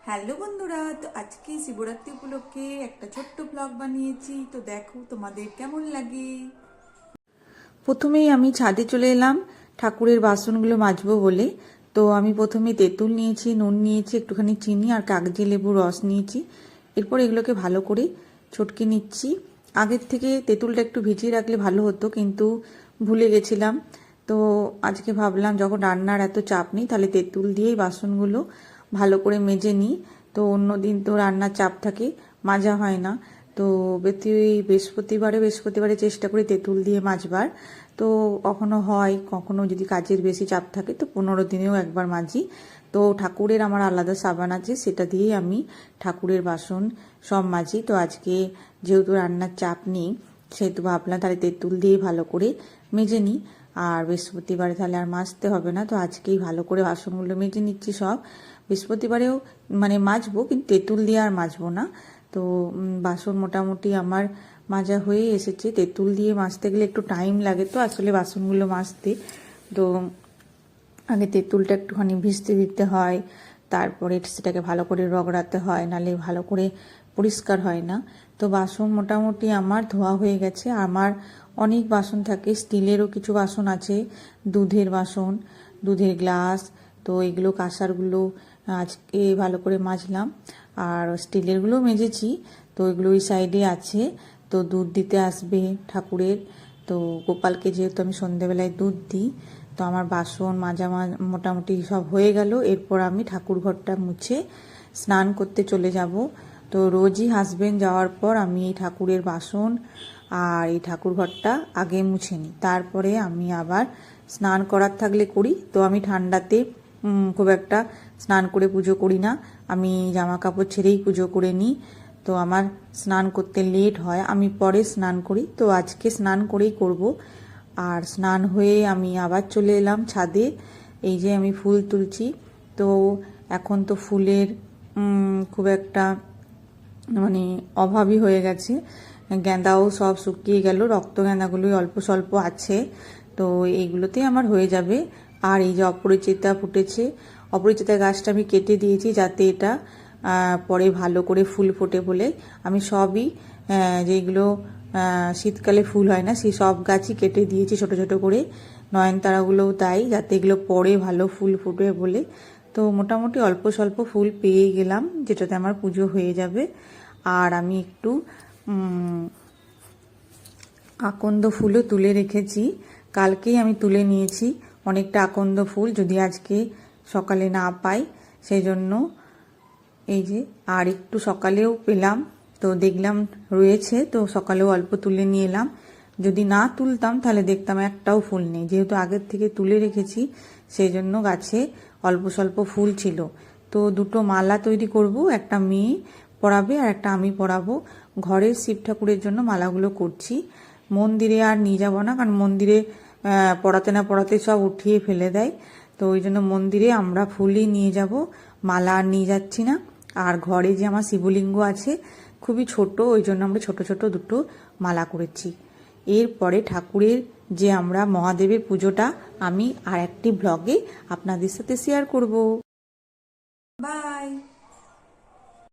Hello বন্ধুরা, তো আজকে শিবরাত্রি উপলক্ষে একটা ছোট্ট ব্লগ বানিয়েছি। তো দেখো তোমাদের কেমন লাগে। প্রথমেই আমি ছাদে চলে এলাম ঠাকুরের বাসনগুলো মাজবো বলে। তো আমি প্রথমে তেঁতুল নিয়েছি, নুন নিয়েছি, একটুখানি চিনি আর কাগজি লেবুর রস নিয়েছি। এরপর এগুলোকে ভালো করে চটকে নিচ্ছি। আগের থেকে তেঁতুলটা একটু ভিজিয়ে রাখলে ভালো হতো, কিন্তু ভুলে গেছিলাম। তো আজকে ভাবলাম যখন রান্নার এত চাপ নেই, তাহলে তেঁতুল দিয়েই বাসনগুলো ভালো করে মেজে নিই। তো অন্য দিন তো রান্নার চাপ থাকে, মাজা হয় না। তো বৃহস্পতিবারে চেষ্টা করি তেঁতুল দিয়ে মাজবার। তো কখনো হয়, কখনো যদি কাজের বেশি চাপ থাকে তো 15 দিনেও একবার মাজি। তো ঠাকুরের আমার আলাদা সাবান আছে, সেটা দিয়েই আমি ঠাকুরের বাসন সব মাজি। তো আজকে যেহেতু রান্নার চাপ নেই, সেহেতু ভাবলাম তাহলে তেঁতুল দিয়ে ভালো করে মেজে নিই। আর বৃহস্পতিবারে তাহলে আর মাজতে হবে না। তো আজকেই ভালো করে বাসনগুলো মেজে নিচ্ছি সব। বৃহস্পতিবারেও মানে মাজবো, কিন্তু তেঁতুল দিয়ে আর মাজবো না। তো বাসন মোটামুটি আমার মাজা হয়ে এসেছে। তেঁতুল দিয়ে মাজতে গেলে একটু টাইম লাগে তো আসলে বাসনগুলো মাজতে। তো আগে তেঁতুলটা একটুখানি ভিজতে দিতে হয়, তারপরে সেটাকে ভালো করে রগড়াতে হয়, নালে ভালো করে পরিষ্কার হয় না। তো বাসন মোটামুটি আমার ধোয়া হয়ে গেছে। আমার অনেক বাসন থাকে, স্টিলেরও কিছু বাসন আছে, দুধের বাসন, দুধের গ্লাস। তো এগুলো কাঁসারগুলো আজকে ভালো করে মাজলাম, আর স্টিলেরগুলো মেজেছি। তো এগুলো ওই সাইডে আছে। তো দুধ দিতে আসবে ঠাকুরের। তো গোপালকে যেহেতু আমি সন্ধেবেলায় দুধ দিই, তো আমার বাসন মাজা মোটামুটি সব হয়ে গেল। এরপর আমি ঠাকুর ঘরটা মুছে স্নান করতে চলে যাব। তো রোজই হাসবেন্ড যাওয়ার পর আমি এই ঠাকুরের বাসন আর এই ঠাকুর ঘরটা আগে মুছে নিই, তারপরে আমি আবার স্নান করার থাকলে করি। তো আমি ঠান্ডাতে খুব একটা স্নান করে পুজো করি না, আমি জামা কাপড় ছেড়েই পুজো করে নিই। তো আমার স্নান করতে লেট হয়, আমি পরে স্নান করি। তো আজকে স্নান করেই করব। আর স্নান হয়ে আমি আবার চলে এলাম ছাদে। এই যে আমি ফুল তুলছি। তো এখন তো ফুলের খুব একটা মানে অভাবই হয়ে গেছে। গেঁদাও সব শুকিয়ে গেল, রক্ত গেঁদাগুলোই অল্প স্বল্প আছে। তো এইগুলোতেই আমার হয়ে যাবে। আর এই যে অপরিচিতা ফুটেছে, অপরিচিতা গাছটা আমি কেটে দিয়েছি যাতে এটা পরে ভালো করে ফুল ফোটে বলে। আমি সবই যেগুলো শীতকালে ফুল হয় না সেই সব গাছই কেটে দিয়েছি ছোট ছোট করে। নয়নতারাগুলোও তাই, যাতে এগুলো পরে ভালো ফুল ফুটবে বলে। তো মোটামুটি অল্প স্বল্প ফুল পেয়ে গেলাম, যেটাতে আমার পুজো হয়ে যাবে। আর আমি একটু আকন্দ ফুলও তুলে রেখেছি, কালকেই আমি তুলে নিয়েছি অনেকটা আকন্দ ফুল, যদি আজকে সকালে না পাই সেই জন্য। এই যে আর একটু সকালেও পেলাম, তো দেখলাম রয়েছে, তো সকালেও অল্প তুলে নিয়ে এলাম। যদি না তুলতাম তাহলে দেখতাম একটাও ফুল নেই, যেহেতু আগের থেকে তুলে রেখেছি সেই জন্য গাছে অল্প স্বল্প ফুল ছিল। তো দুটো মালা তৈরি করব, একটা মেয়ে পরাবে আর একটা আমি পরাবো। ঘরের শিব ঠাকুরের জন্য মালাগুলো করছি, মন্দিরে আর নিয়ে যাবো না, কারণ মন্দিরে পড়াতে না পড়াতে সব উঠিয়ে ফেলে দেয়। তো ওই জন্য মন্দিরে আমরা ফুলই নিয়ে যাব, মালা আর নিয়ে যাচ্ছি না। আর ঘরে যে আমার শিবলিঙ্গ আছে খুবই ছোট, ওই জন্য আমরা ছোট ছোট দুটো মালা করেছি। এরপরে ঠাকুরের যে আমরা মহাদেবের পুজোটা আমি আর একটি ব্লগে আপনাদের সাথে শেয়ার করব। বাই।